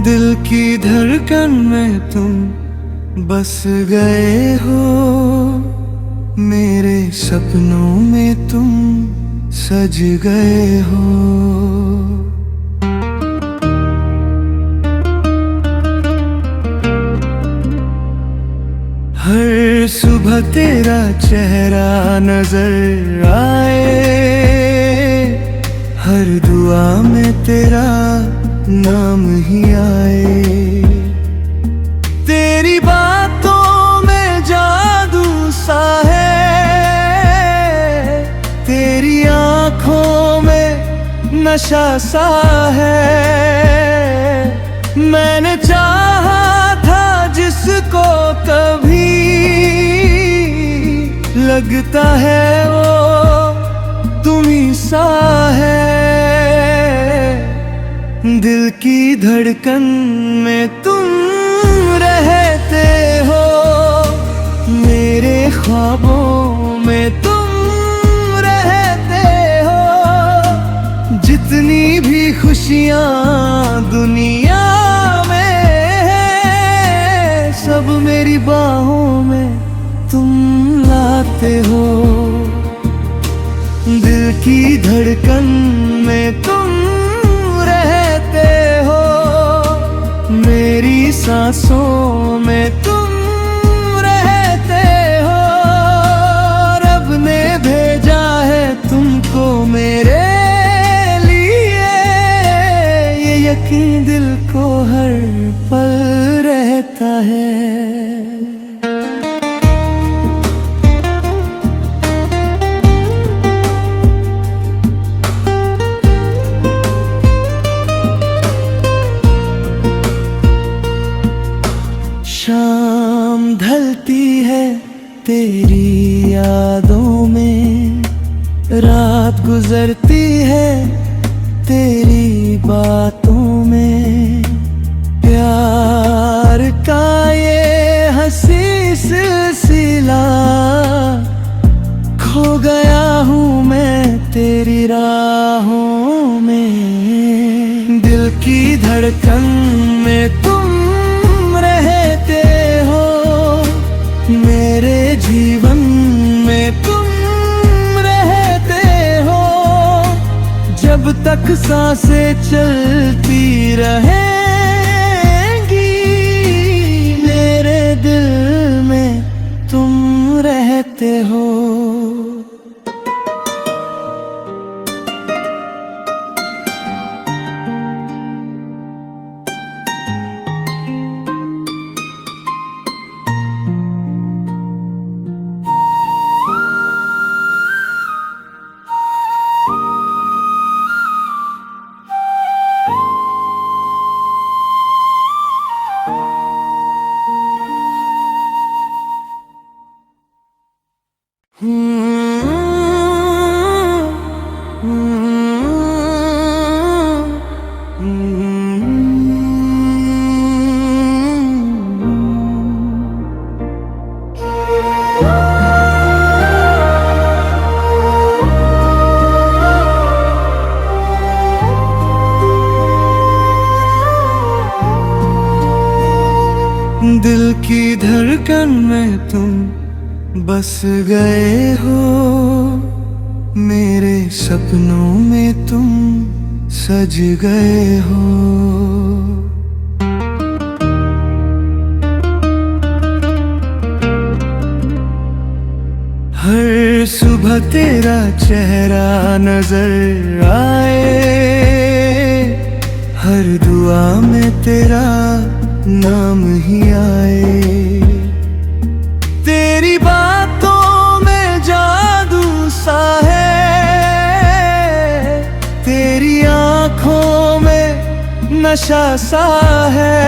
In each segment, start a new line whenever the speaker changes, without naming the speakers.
दिल की धड़कन में तुम बस गए हो, मेरे सपनों में तुम सज गए हो। हर सुबह तेरा चेहरा नजर आए, हर दुआ में तेरा नाम ही आए। तेरी बातों में जादू सा है, तेरी आंखों में नशा सा है। मैंने चाहा था जिसको कभी, लगता है वो तुम्ही सा है। दिल की धड़कन में तुम रहते हो, मेरे ख्वाबों में तुम रहते हो। जितनी भी खुशियाँ दुनिया में है, सब मेरी बाहों में तुम लाते हो। दिल की धड़कन में तुम रहते हो, मेरी सांसों में तुम रहते हो। रब ने भेजा है तुमको मेरे लिए, ये यकीन दिल को हर पल रहता है। शाम ढलती है तेरी यादों में, रात गुजरती है तेरी बातों में। प्यार का ये हंसी सिलसिला, खो गया हूँ मैं तेरी राहों में। दिल की धड़कन में तुम रहते हो, मेरे जीवन में तुम रहते हो। जब तक सांसें चलती रहेंगी, मेरे दिल में तुम रहते हो। दिल की धड़कन में तुम बस गए हो, मेरे सपनों में तुम सज गए हो। हर सुबह तेरा चेहरा नजर आए, हर दुआ में तेरा नाम ही आए। तेरी बातों में जादू सा है, तेरी आंखों में नशा सा है।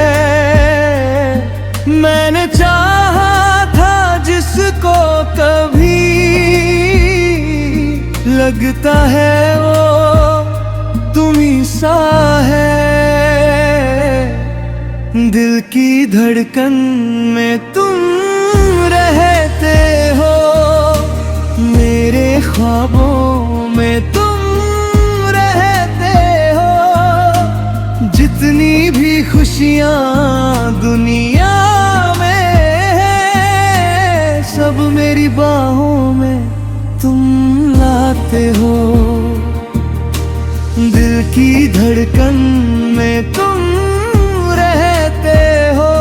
मैंने चाहा था जिसको कभी, लगता है वो तुम्ही सा है। दिल की धड़कन में तुम रहते हो, मेरे ख्वाबों में तुम रहते हो। जितनी भी खुशी खुशियाँ दुनिया में है, सब मेरी बाहों में तुम लाते हो। दिल की धड़कन में तुम रहते हो,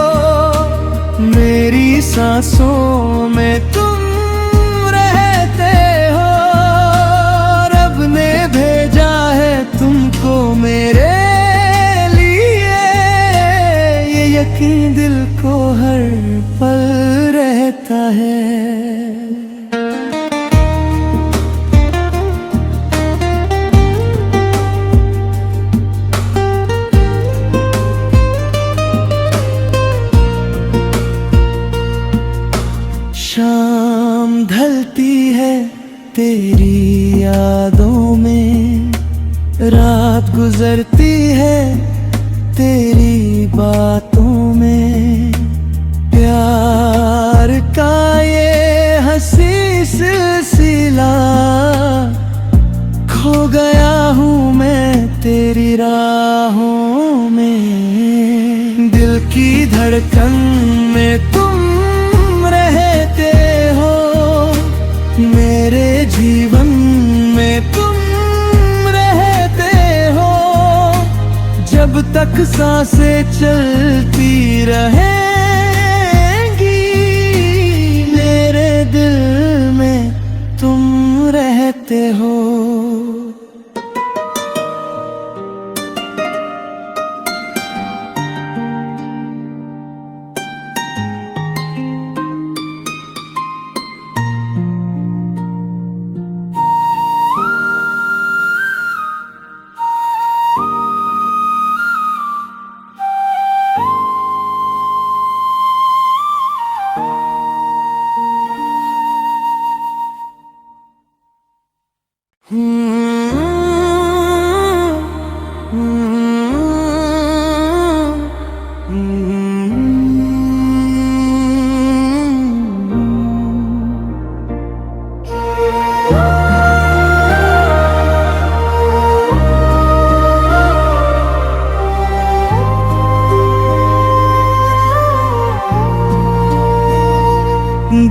मेरी सांसों में तुम रहते हो। रब ने भेजा है तुमको मेरे लिए, ये यकीन दिल को हर पल रहता है। शाम ढलती है तेरी यादों में, रात गुजरती है तेरी बातों में। प्यार का ये हंसी सिलसिला, खो गया हूँ मैं तेरी राहों में। दिल की धड़कन में तुम रहते हो, मेरे जीवन में तुम रहते हो। जब तक सांसें चलती रहेंगी, मेरे दिल में तुम रहते हो।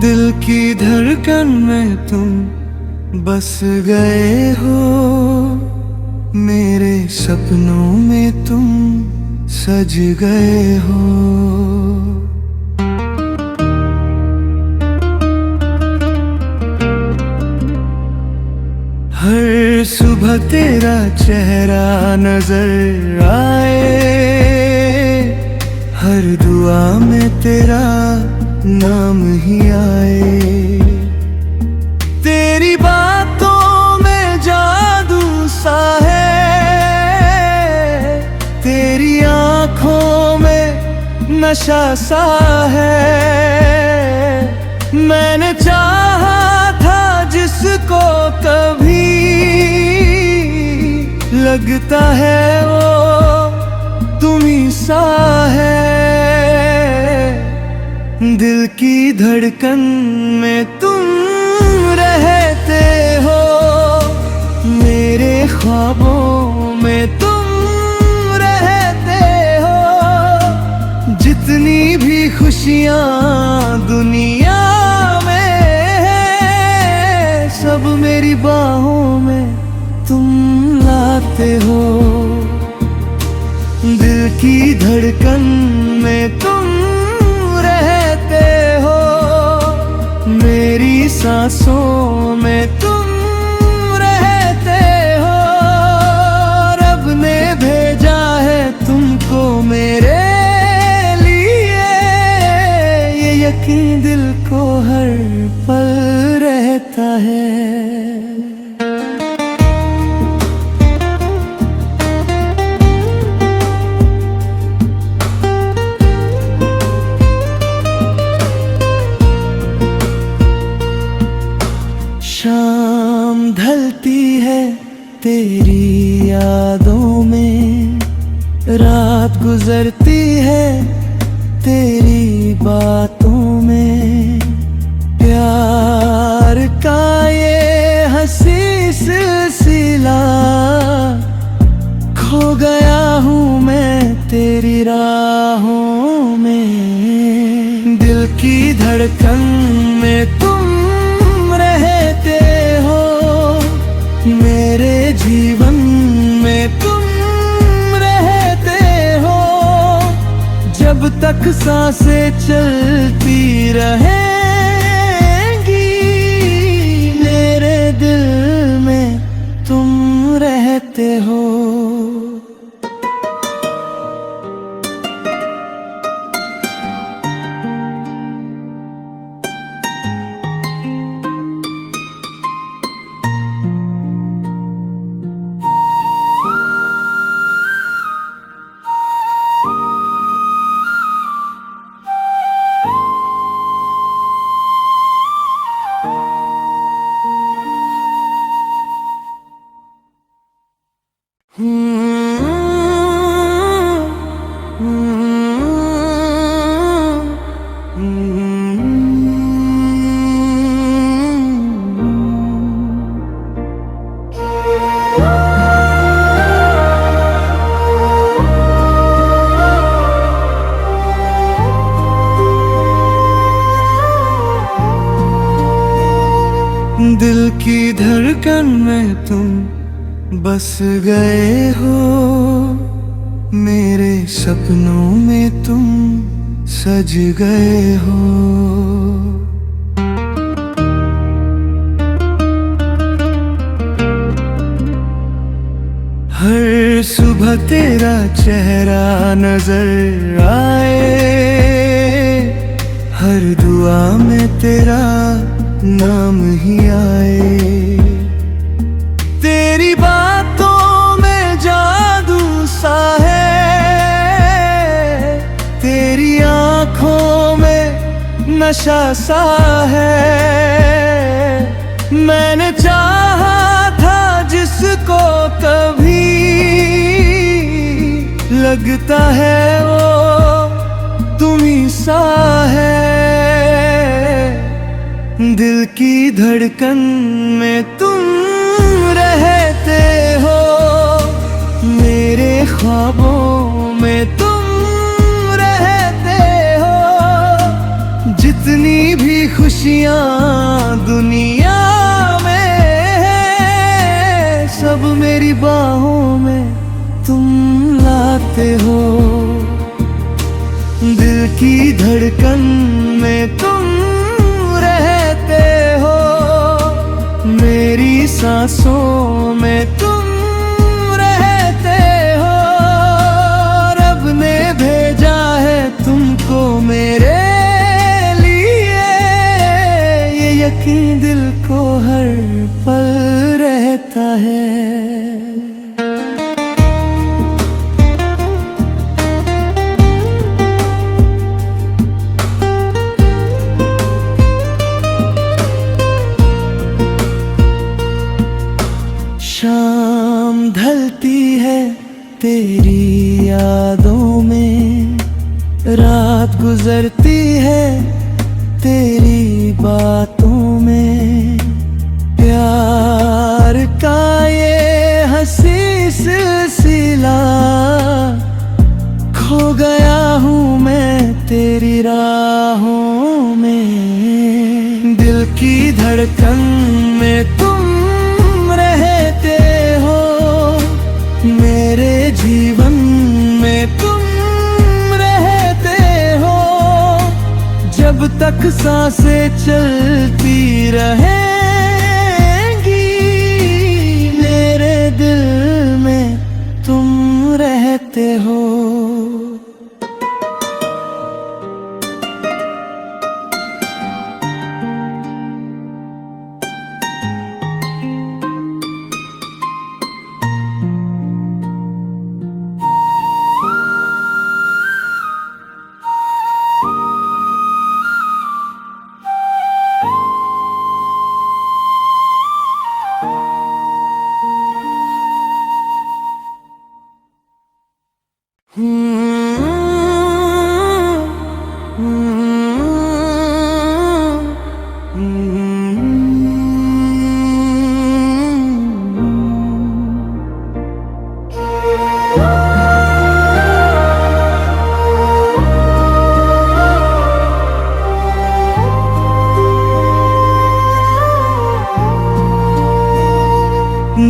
दिल की धड़कन में तुम बस गए हो, मेरे सपनों में तुम सज गए हो। हर सुबह तेरा चेहरा नजर आए, हर दुआ में तेरा नाम ही आए। तेरी बातों में जादू सा है, तेरी आंखों में नशा सा है। मैंने चाहा था जिसको कभी, लगता है वो तुम्ही सा है। दिल की धड़कन में तुम रहते हो, मेरे ख्वाबों में तुम रहते हो। जितनी भी खुशियाँ दुनिया में है, सब मेरी बाहों में तुम लाते हो। दिल की धड़कन में तुम रहते हो, मेरी सांसों में तुम रहते हो। रब ने भेजा है तुमको मेरे लिए, ये यकीन दिल को हर पल रहता है। शाम ढलती है तेरी यादों में, रात गुजरती है तेरी बातों में। प्यार का ये हंसी सिलसिला, खो गया हूँ मैं तेरी तेरी राहों में। दिल की धड़कन में तुम रहते हो, मेरे जीवन में तुम रहते हो। जब तक सांसें चलती रहेंगी, मेरे दिल में तुम रहते हो। दिल की धड़कन में तुम बस गए हो, मेरे सपनों में तुम सज गए हो। हर सुबह तेरा चेहरा नजर आए, हर दुआ में तेरा नाम ही आए। तेरी बातों में जादू सा है, तेरी आंखों में नशा सा है। मैंने चाहा था जिसको कभी, लगता है वो तुम्ही सा है। दिल की धड़कन में तुम रहते हो, मेरे ख्वाबों में तुम रहते हो। जितनी भी खुशियाँ दुनिया में है, सब मेरी बाहों में तुम लाते हो। दिल की धड़कन में तुम रहते हो, मेरी सांसों में तुम रहते हो। रब ने भेजा है तुमको मेरे लिए, ये यकीन दिल को हर पल रहता है। शाम ढलती है तेरी यादों में, रात गुजरती है तेरी बातों में। प्यार का ये हंसी सिलसिला, खो गया हूँ मैं तेरी राहों में। दिल की धड़कन में तुम रहते हो, मेरे जीवन में तुम रहते हो। जब तक सांसें चलती रहेंगी, मेरे दिल में तुम रहते हो।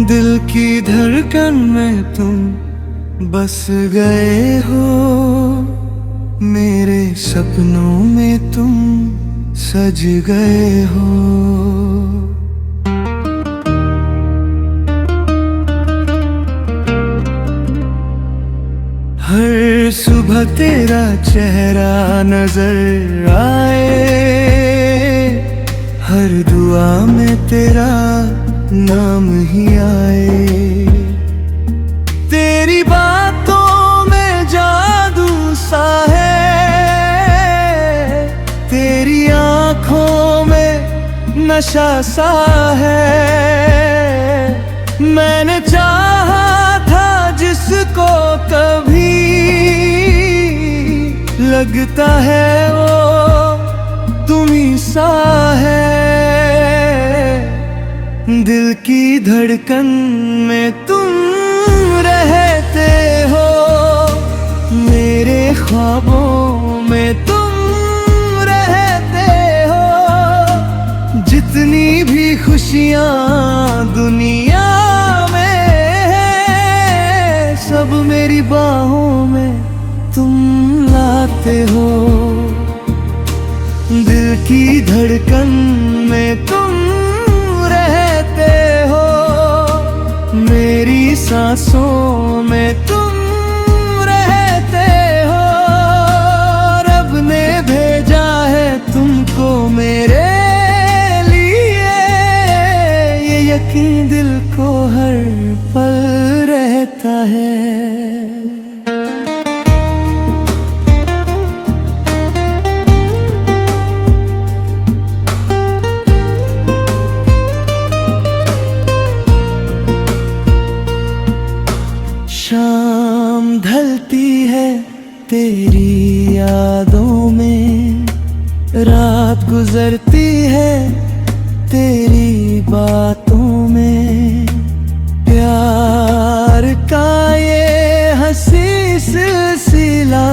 दिल की धड़कन में तुम बस गए हो, मेरे सपनों में तुम सज गए हो। हर सुबह तेरा चेहरा नजर आए, हर दुआ में तेरा नाम ही आए। तेरी बातों में जादू सा है, तेरी आंखों में नशा सा है। मैंने चाहा था जिसको कभी, लगता है वो तुम्ही सा है। दिल की धड़कन में तुम रहते हो, मेरे ख्वाबों में तुम रहते हो। जितनी भी खुशियाँ दुनिया में है, सब मेरी बाहों में तुम लाते हो। दिल की धड़कन में तुम रहते हो, मेरी सांसों में तुम रहते हो। रब ने भेजा है तुमको मेरे लिए, ये यकीन दिल को हर पल रहता है। शाम ढलती है तेरी यादों में, रात गुजरती है तेरी बातों में। प्यार का ये हंसी सिलसिला,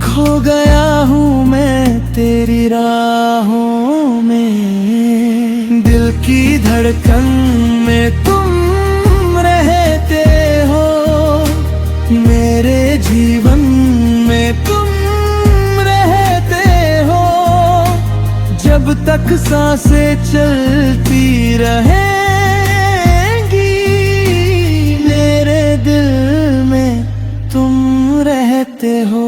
खो गया हूँ मैं तेरी राहों में। दिल की धड़कन में तुम रहते हो, मेरे जीवन में तुम रहते हो। जब तक सांसें चलती रहेंगी, मेरे दिल में तुम रहते हो।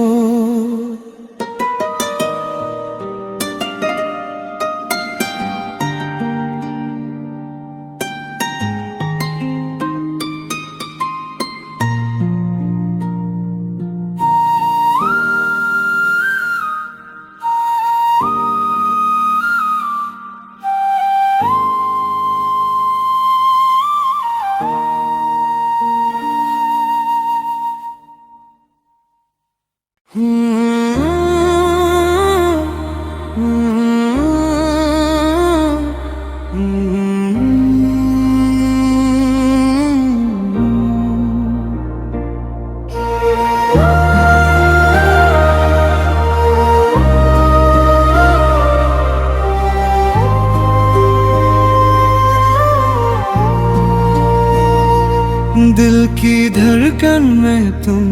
दिल की धड़कन में तुम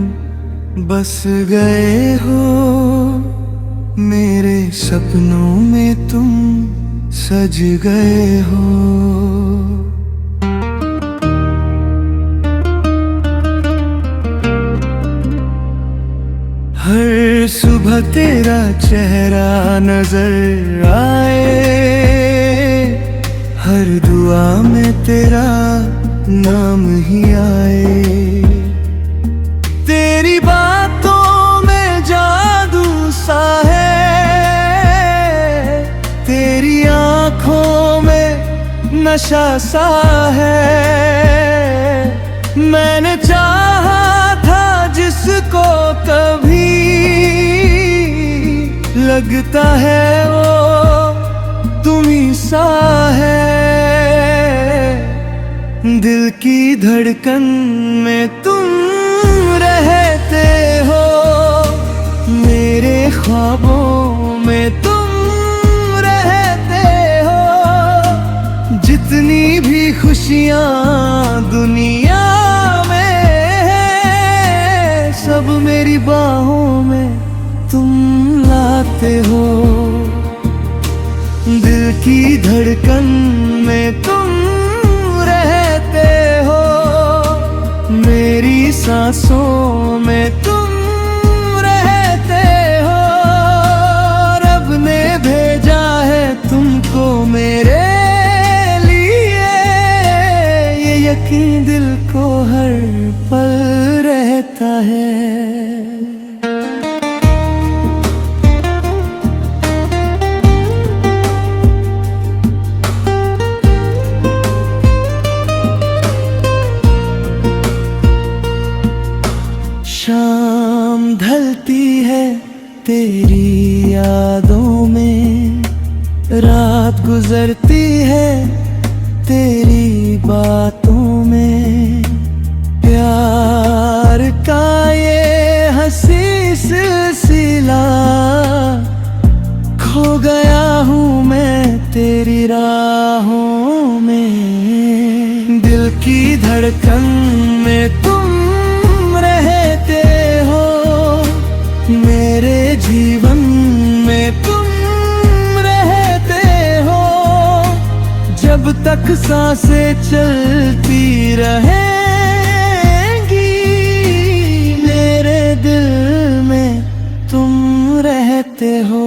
बस गए हो, मेरे सपनों में तुम सज गए हो। हर सुबह तेरा चेहरा नजर आए, हर दुआ में तेरा नाम ही आए। तेरी बातों में जादू सा है, तेरी आंखों में नशा सा है। मैंने चाहा था जिसको कभी, लगता है वो तुम्ही सा है। दिल की धड़कन में तुम रहते हो, मेरे ख्वाबों में तुम रहते हो। जितनी जितनी भी खुशियाँ दुनिया में है, सब मेरी बाहों में तुम लाते हो। दिल की धड़कन में तुम रहते हो, मेरी सांसों में तुम रहते हो। रब ने भेजा है तुमको मेरे लिए, ये यकीन दिल को हर पल रहता है। शाम ढलती है तेरी यादों में, रात गुजरती है तेरी बातों में। प्यार का ये हंसी सिलसिला, खो गया हूँ मैं तेरी राहों में। दिल की धड़कन में तुम रहते हो, मेरे जीवन में तुम रहते हो। जब तक सांसें चलती रहेंगी, मेरे दिल में तुम रहते हो।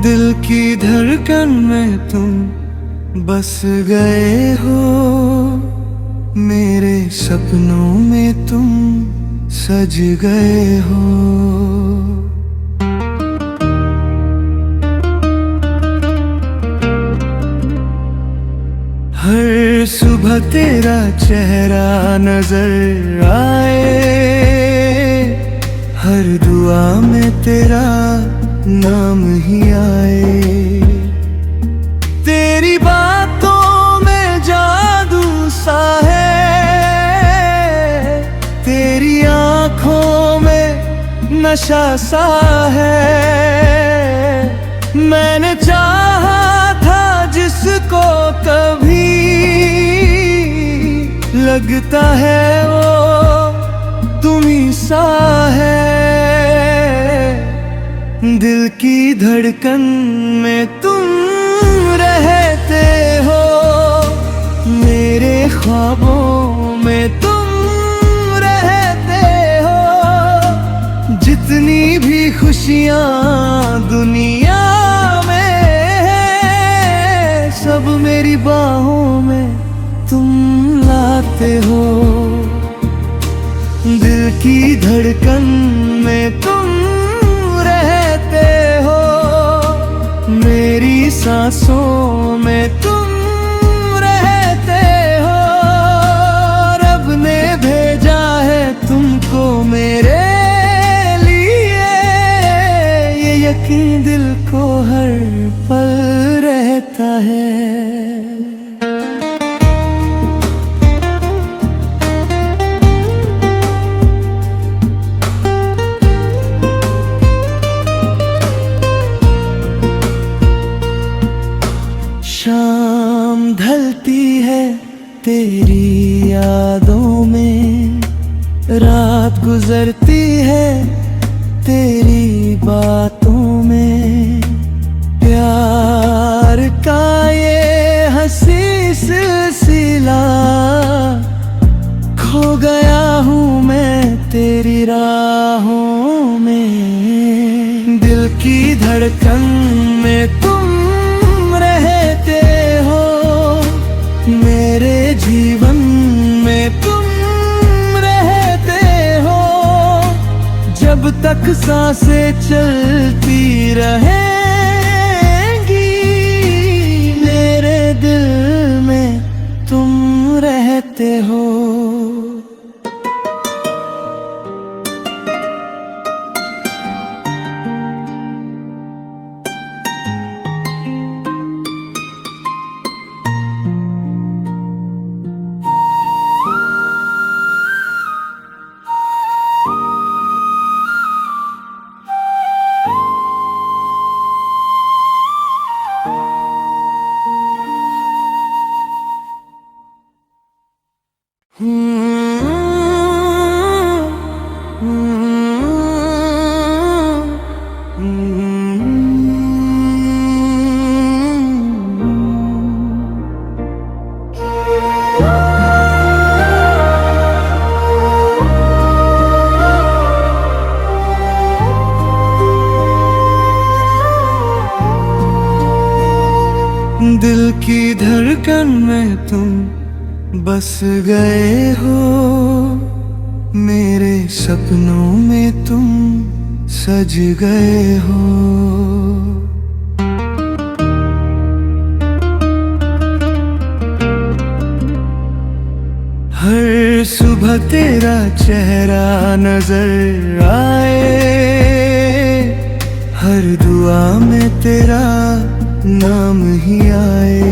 दिल की धड़कन में तुम बस गए हो, मेरे सपनों में तुम सज गए हो। हर सुबह तेरा चेहरा नजर आए, हर दुआ में तेरा नाम ही आए। तेरी बातों में जादू सा है, तेरी आंखों में नशा सा है। मैंने चाहा था जिसको कभी, लगता है वो तुम्ही सा है। दिल की धड़कन में तुम रहते हो, मेरे ख्वाबों में तुम रहते हो। जितनी भी खुशियाँ दुनिया में है, सब मेरी बाहों में तुम लाते हो। दिल की धड़कन में तुम रहते हो, मेरी सांसों में तुम रहते हो। रब ने भेजा है तुमको मेरे लिए, ये यकीन दिल को हर पल रहता है। शाम ढलती है तेरी यादों में, रात गुजरती है तेरी बातों में। प्यार का ये हंसी सिलसिला, खो गया हूँ मैं तेरी राहों में। दिल की धड़कन में तुम रहते हो, मेरे जीवन में तुम रहते हो। जब तक सांसें चलती रहेंगी, मेरे दिल में तुम रहते हो। दिल की धड़कन में तुम बस गए हो, मेरे सपनों में तुम सज गए हो। हर सुबह तेरा चेहरा नजर आए, हर दुआ में तेरा नाम ही आए।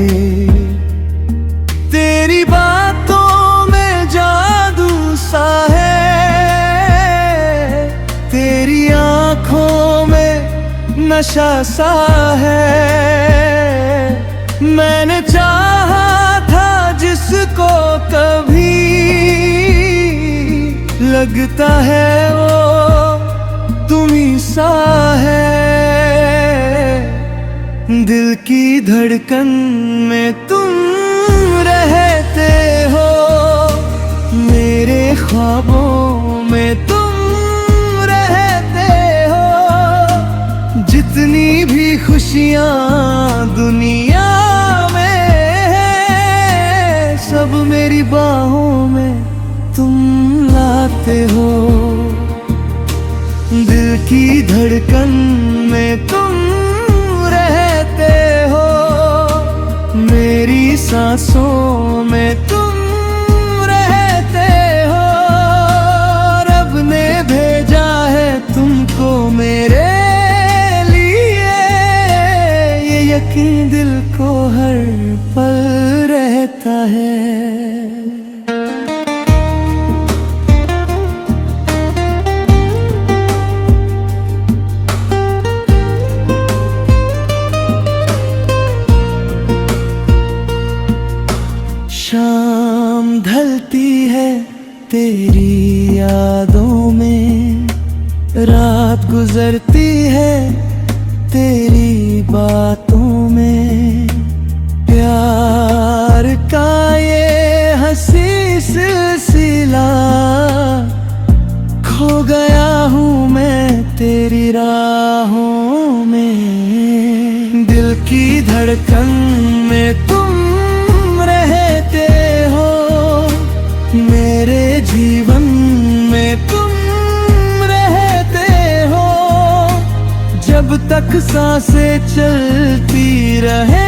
तेरी बातों में जादू सा है, तेरी आंखों में नशा सा है। मैंने चाहा था जिसको कभी, लगता है वो तुम्ही सा है। दिल की धड़कन में तुम रहते हो, मेरे ख्वाबों में तुम रहते हो। जितनी भी खुशियाँ दुनिया में है, सब मेरी बाहों में तुम लाते हो। दिल की धड़कन में तुम रहते हो, मेरी सांसों में तुम रहते हो। रब ने भेजा है तुमको मेरे लिए, ये यकीन दिल को हर पल रहता है। शाम ढलती है तेरी यादों में, रात गुजरती है तेरी बातों में। प्यार का ये हंसी सिलसिला, खो गया हूँ मैं तेरी राहों में। दिल की धड़कन में तुम रहते हो, मेरे जीवन में तुम रहते हो। जब तक सांसें चलती रहेंगी,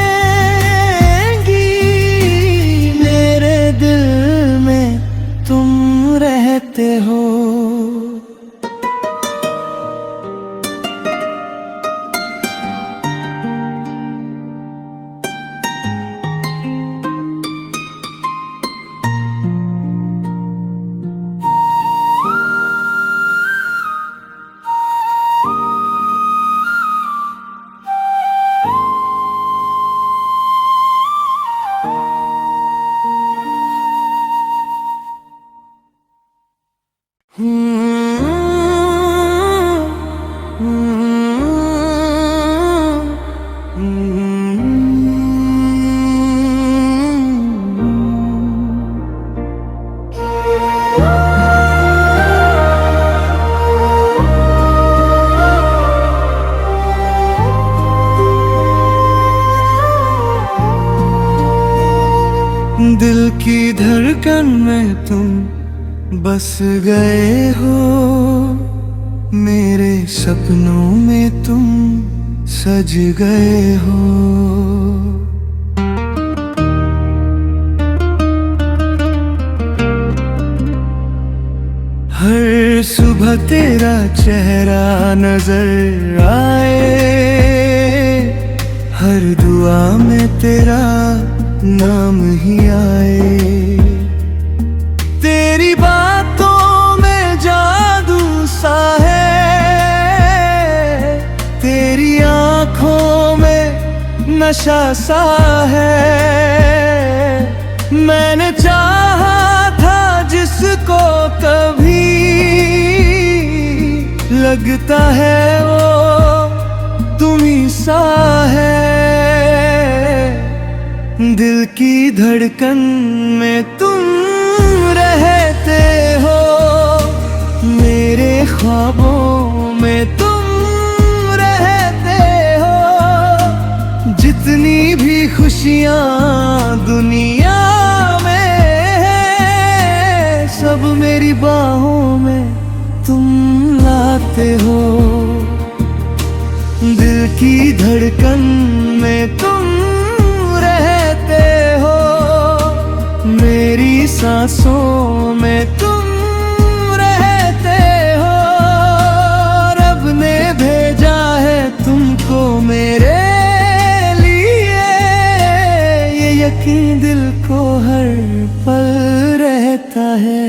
मेरे दिल में तुम रहते हो। दिल की धड़कन में तुम बस गए हो, मेरे सपनों में तुम सज गए हो। हर सुबह तेरा चेहरा नजर आए, हर दुआ में तेरा नाम ही आए। तेरी बातों में जादू सा है, तेरी आंखों में नशा सा है। मैंने चाहा था जिसको कभी, लगता है वो तुम्ही सा है। दिल की धड़कन में तुम रहते हो, मेरे ख्वाबों में तुम रहते हो। जितनी भी खुशियां दुनिया में है, सब मेरी बाहों में तुम लाते हो। दिल की धड़कन में तुम रहते हो, मेरी सांसों में तुम रहते हो। रब ने भेजा है तुमको मेरे लिए, ये यकीन दिल को हर पल रहता है।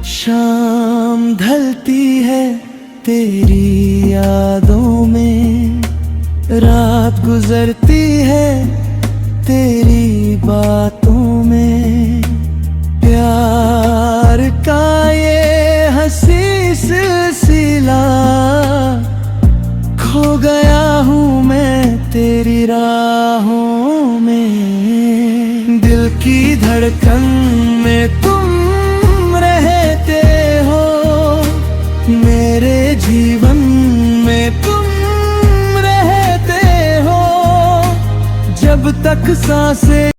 शाम ढलती है तेरी यादों में, रात गुजरती है तेरी बातों में। प्यार का ये हंसी सिलसिला, खो गया हूँ मैं तेरी राहों में। दिल की धड़कन में तुम रहते हो, मेरे जीवन में तुम रहते हो। जब तक सांसें